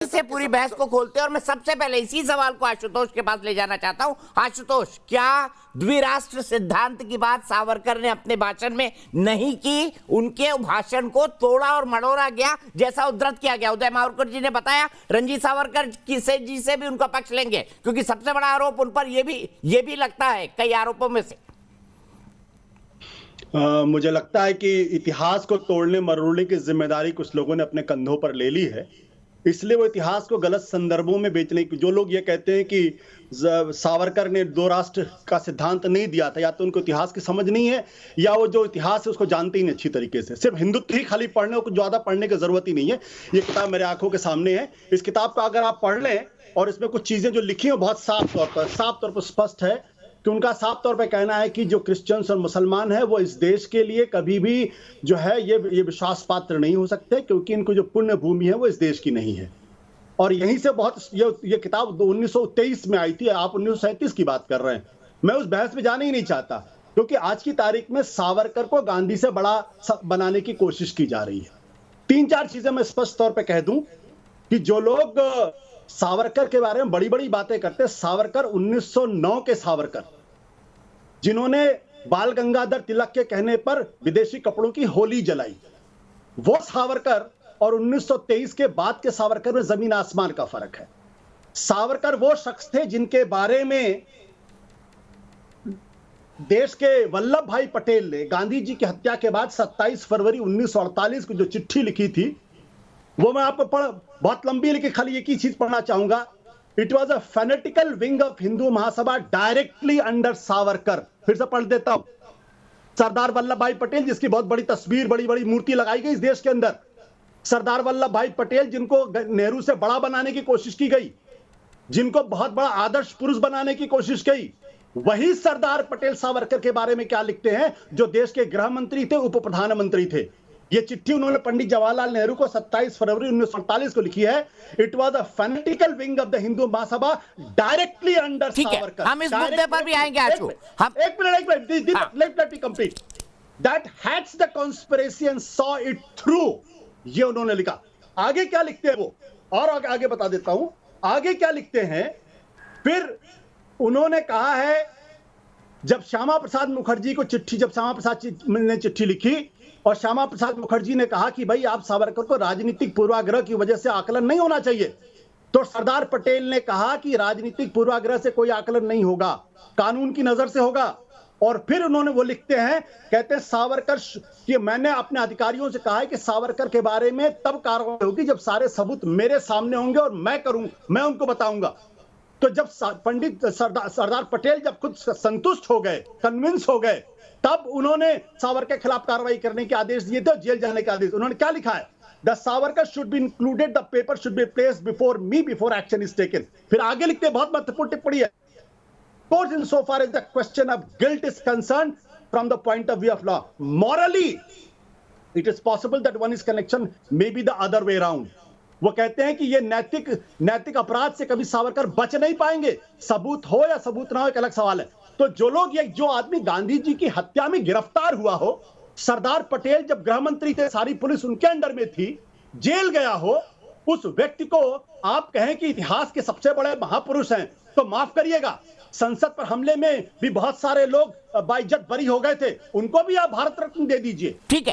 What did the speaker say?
से पूरी बहस को खोलते हैं और मैं सबसे पहले इसी सवाल को आशुतोष के पास ले जाना चाहता हूं। आशुतोष, क्या द्विराष्ट्र सिद्धांत की बात सावरकर ने अपने भाषण में नहीं की? उनके भाषण को तोड़ा और मड़ोड़ा गया, जैसा उद्धृत किया गया। उदय मावरकर जी ने बताया रंजीत सावरकर जी से भी उनका पक्ष लेंगे, क्योंकि सबसे बड़ा आरोप उन पर यह भी लगता है कई आरोपों में से। मुझे लगता है कि इतिहास को तोड़ने मरोड़ने की जिम्मेदारी कुछ लोगों ने अपने कंधों पर ले ली है, इसलिए वो इतिहास को गलत संदर्भों में बेचने की, जो लोग ये कहते हैं कि सावरकर ने दो राष्ट्र का सिद्धांत नहीं दिया था, या तो उनको इतिहास की समझ नहीं है या वो जो इतिहास है उसको जानते ही नहीं अच्छी तरीके से। सिर्फ हिंदुत्व ही खाली पढ़ने को ज्यादा पढ़ने की जरूरत ही नहीं है। ये किताब मेरे आंखों के सामने है, इस किताब को अगर आप पढ़ लें और इसमें कुछ चीजें जो लिखी है बहुत साफ तौर पर स्पष्ट है कि उनका साफ तौर पे कहना है कि जो क्रिश्चियंस और मुसलमान है वो इस देश के लिए कभी भी जो है ये विश्वास पात्र नहीं हो सकते, क्योंकि इनको जो पुण्य भूमि है वो इस देश की नहीं है। और यहीं से बहुत ये किताब 1923 में आई थी, आप 1937 की बात कर रहे हैं। मैं उस बहस में जाना ही नहीं चाहता, क्योंकि आज की तारीख में सावरकर को गांधी से बड़ा बनाने की कोशिश की जा रही है। 3-4 चीजें मैं स्पष्ट तौर पर कह दूं कि जो लोग सावरकर के बारे में बड़ी बड़ी बातें करते हैं, सावरकर 1909 के सावरकर, जिन्होंने बाल गंगाधर तिलक के कहने पर विदेशी कपड़ों की होली जलाई, वो सावरकर और 1923 के बाद के सावरकर में जमीन आसमान का फर्क है। सावरकर वो शख्स थे जिनके बारे में देश के वल्लभ भाई पटेल ने गांधी जी की हत्या के बाद 27 फरवरी 1948 को जो चिट्ठी लिखी थी, वो मैं आपको बहुत लंबी लिखी, खाली एक ही चीज पढ़ना चाहूंगा। It was a fanatical wing of Hindu Mahasabha directly under Savarkar. फिर से पढ़ देता हूं। सरदार वल्लभ भाई पटेल, जिसकी बहुत बड़ी तस्वीर, बड़ी बड़ी मूर्ति लगाई गई इस देश के अंदर, सरदार वल्लभ भाई पटेल जिनको नेहरू से बड़ा बनाने की कोशिश की गई, जिनको बहुत बड़ा आदर्श पुरुष बनाने की कोशिश की, वही सरदार पटेल सावरकर के बारे में क्या लिखते हैं, जो देश के गृह मंत्री थे, उप प्रधानमंत्री थे। ये चिट्ठी उन्होंने पंडित जवाहरलाल नेहरू को 27 फरवरी 1948 को लिखी है। It was a fanatical wing of the Hindu Mahasabha directly under Savarkar. हम इस मुद्दे पर भी आएंगे आशु। एक minute, let me complete. That hats the conspiracy and saw it through, ये उन्होंने लिखा। आगे क्या लिखते हैं वो, और आगे बता देता हूं आगे क्या लिखते हैं। फिर उन्होंने कहा है, जब श्यामा प्रसाद मुखर्जी को जब श्यामा प्रसाद ने चिट्ठी लिखी और श्यामा प्रसाद मुखर्जी ने कहा कि भाई आप सावरकर को राजनीतिक पूर्वाग्रह की वजह से आकलन नहीं होना चाहिए, तो सरदार पटेल ने कहा कि राजनीतिक पूर्वाग्रह से कोई आकलन नहीं होगा, कानून की नजर से होगा। और फिर उन्होंने वो लिखते हैं, कहते हैं सावरकर कि मैंने अपने अधिकारियों से कहा है कि सावरकर के बारे में तब कार्रवाई होगी जब सारे सबूत मेरे सामने होंगे और मैं उनको बताऊंगा। तो जब पंडित सरदार पटेल जब खुद संतुष्ट हो गए, कन्विंस हो गए, तब उन्होंने सावरकर के खिलाफ कार्रवाई करने के आदेश दिए थे, जेल जाने के आदेश। उन्होंने क्या लिखा है, the Savarkar should be included, the paper should be placed before me before action is taken. फिर आगे लिखते हैं, बहुत महत्वपूर्ण टिप्पणी है, court in so far as the question of guilt is concern from the point of view of law, morally it is possible that one is connection may be the other way around. वो कहते हैं कि ये नैतिक अपराध से कभी सावरकर बच नहीं पाएंगे, सबूत हो या सबूत ना हो एक अलग सवाल है। तो जो आदमी गांधी जी की हत्या में गिरफ्तार हुआ हो, सरदार पटेल जब गृह मंत्री थे, सारी पुलिस उनके अंडर में थी, जेल गया हो, उस व्यक्ति को आप कहें कि इतिहास के सबसे बड़े महापुरुष हैं, तो माफ करिएगा, संसद पर हमले में भी बहुत सारे लोग बाइज्जत बरी हो गए थे, उनको भी आप भारत रत्न दे दीजिए। ठीक है।